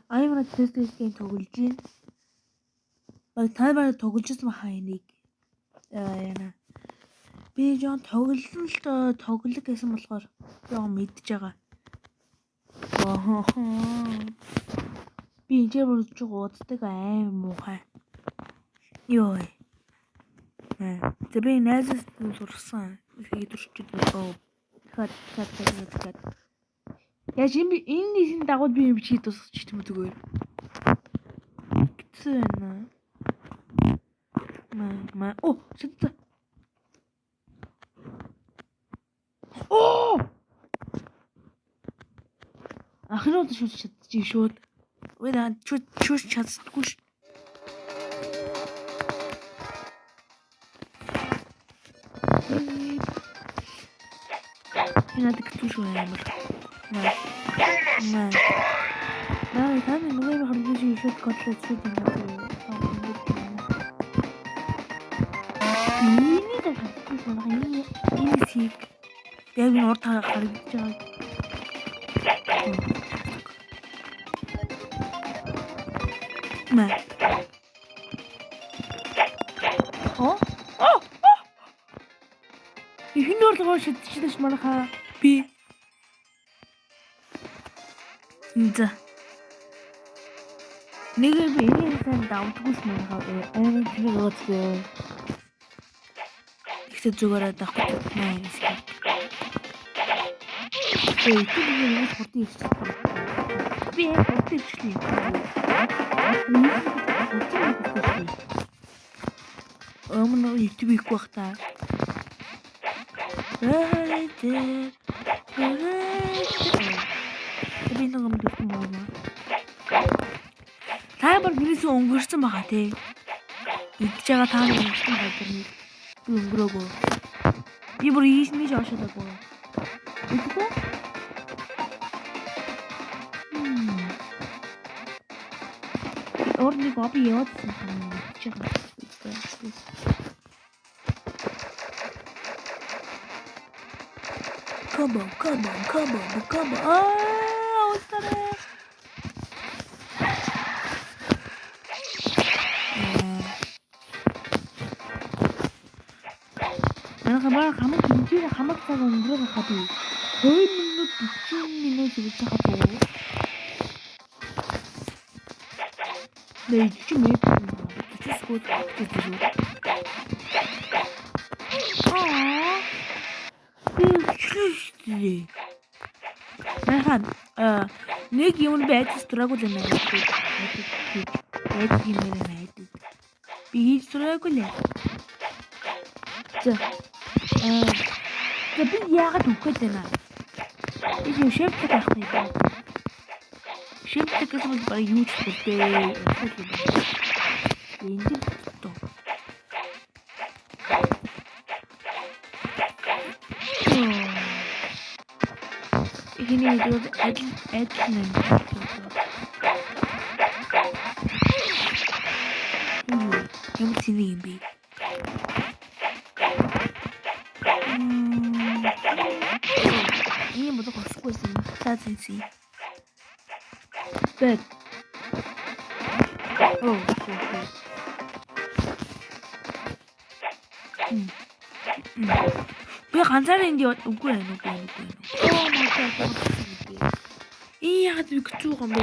Аймаг тестийн тоглож байна. Таймер тоглож байгаа энийг. Яна. Би жоон тоглох гэсэн болохоор жоон мэдж байгаа. Би энэ болж ууддаг аим муухай. Йоо. Би найзаас сурсан. Идэрчүүд оо. Хат. Яа энэ нийсийн дагууд би юм чи тусч юм зүгээр. Гэцэн. Оо, шатта. Оо! Ахнууд шууд шууд. 왜나 шууд чаддаггүй ш. Надад хэцүү амар. Наа таны нүгээр хөргөж шууд котлет шууд юм. Энэ сийг яг нь урд харагдаж байгаа. Ихнээр л шидэж манаха би. За. Нэг би энэ сан давтгүйс манаха энэ тийм ootsоо. Ихтэй зүгээр даахгүй наа юм шиг. Тэгээд энэ хурдан ирчихсэн. Би хурдан ирчихлээ. Өмнө YouTube хийх байх та. Би нэг юм дуртай маа. Таймер гэрээс өнгөрсөн байгаа тий. Идж байгаа таймер өнгөрсөн байгаа юм. Би өнгөрөөгөө. Би бүр ийшний шошоодаггүй. Үгүй. Орныг оби явуулсан юм чи байгаа. Come on. Остарэ. Хамаг хэмжээ хамаг цаг өнгөрөх хатуу 2 минут 40 минут гэж хатуу. Нэг чи мэд. Чисгүүд гэж. Нэг юм байж страгул юм аа. Би хийж страгул. Би яагаад үгүй дээ наа. Энэ шефтэй байх юм. Шефтэй гэсэн бол юу ч хэлбэ. Энд тоо. Ихний видеод адил юм. Юм тиний юм би. Ийм бодох болохгүйсэн. За зинси. Бэт. Оо. Би ганцаараа энд үгүй байна уу? Оо my god. Яагаад би хэцүү юм бэ?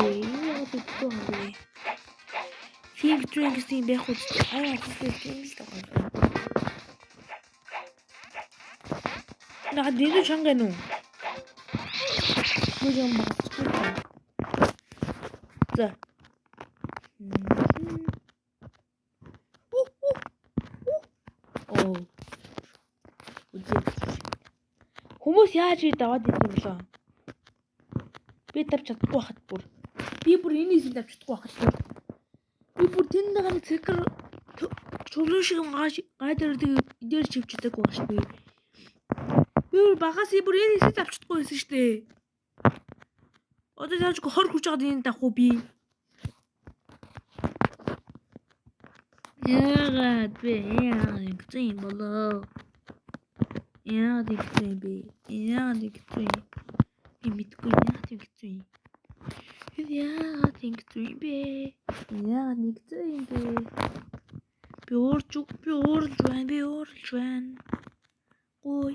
Фиг дрингс юм байх үү? Дрингс таа. 나 니도 장가노. 뭐좀 봐. 자. Хүмүүс яаж даваад ирсэн юм бэ? Би тавьж чадахгүй байхад бүр. Би бүр энэс тавьж чадахгүй байхад. Би бүр тэнд нэг цэкэр чулуу шиг гайдар дээр чивчдэг байх шүү дээ. Би багаас бүр энэс тавьж чадахгүй байсан шүү дээ. Одоо яаж 20 хүч чад энэ давах уу би? Яагаад би яагаад юм болоо? Яагаад гэсэн бэ? Яагаад гэсэн? Би мэдгүй яагаад гэсэн. Яагаад ингэсэн юм бэ? Яагаад нэгсэн юм бэ? Би ууралж байна. Ой.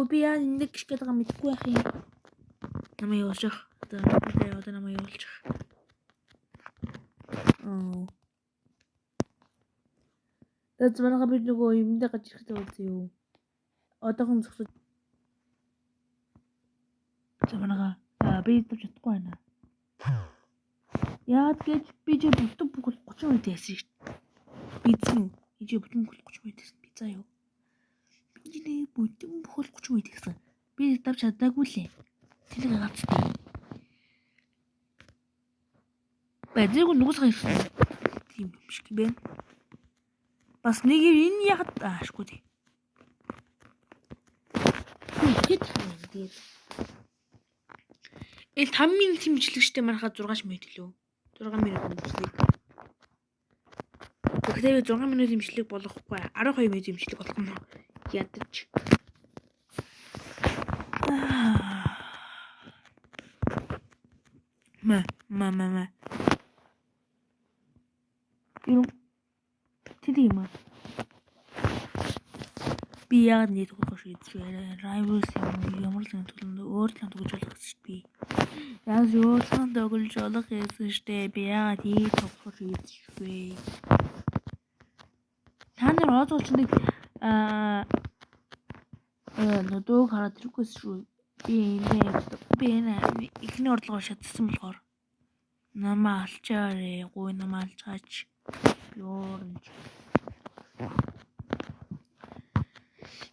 Би яа нэг гიშ гэдэг юм мэдгүй байх юм. Намайг явуулчих. Одоо намайг явуулчих. Тэд манайха би нөгөө юмдаа гаж ирэхтэй болсон юу? Одоохон зогсож. Манайха би идэж чадахгүй байна. Яад гэж би ч бүтэн бүхэл 30 минут яасан шүү дээ. Бизэн үү? Ижи бүтэн бүхэл 30 минут яасан. Би заа юу? Би бүтэн бүхэл 30 минут яасан. Би давч чадаагүй лээ. Тэнийг гацтай. Бэзэг нүгс хайсан. Тийм юм шиг байна. Бас нэг энэ яхад аашгүй тий. Хэд хэмээн. Эл 5 минут хэмжлэгчтэй манайхаа 6 минут лөө. 6 минут хэмжлэг. Гэхдээ 6 минут хэмжлэг болохгүй. 12 минут хэмжлэг болох юм уу? Ядаж. Мама. Юу? Тийм аа. Би яагаад нэг төгсөж шийдчихвээ. Rivals ямар л төлөнд өөр л төгсөж болох шүү дээ. Яаж өөр л төгсөж болох гэсэн шүү дээ. Би яагаад нэг төгсөж шийдчихвээ. Та нар одооч нэг нөдөг хараад ирэхгүйс шүү. Би энэ ихний орлогоо шатсан болохоор намаа алчаарэ. Гуй намаа алчаач. Ёорч.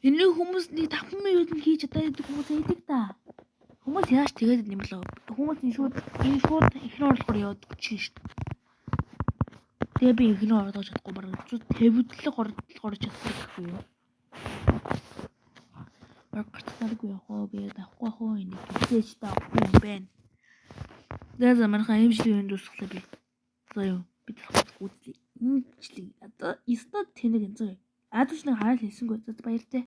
Энэ хүмүүсний 5 минут нь хийж чадаад идэх хүмүүс байдаг та. Хүмүүс яаж тэгээд юм болов? Хүмүүс энэ шууд ихний орлогоор яваад чинь шүү дээ. Тэгээ би ихний орлогоо чадахгүй бараг 50-длэг орж чадахгүй юу? Гарцааргүй яхоо би давахгүй хоо энэ гэж давахгүй юм байна. Дэс манайхаа имжлэг дуусглаа би. За юу би тахгүй үзлээ. Имжлэг одоо 9 тэнэг энэ. Адууч нэг хараад хэлсэнгүй баяртай.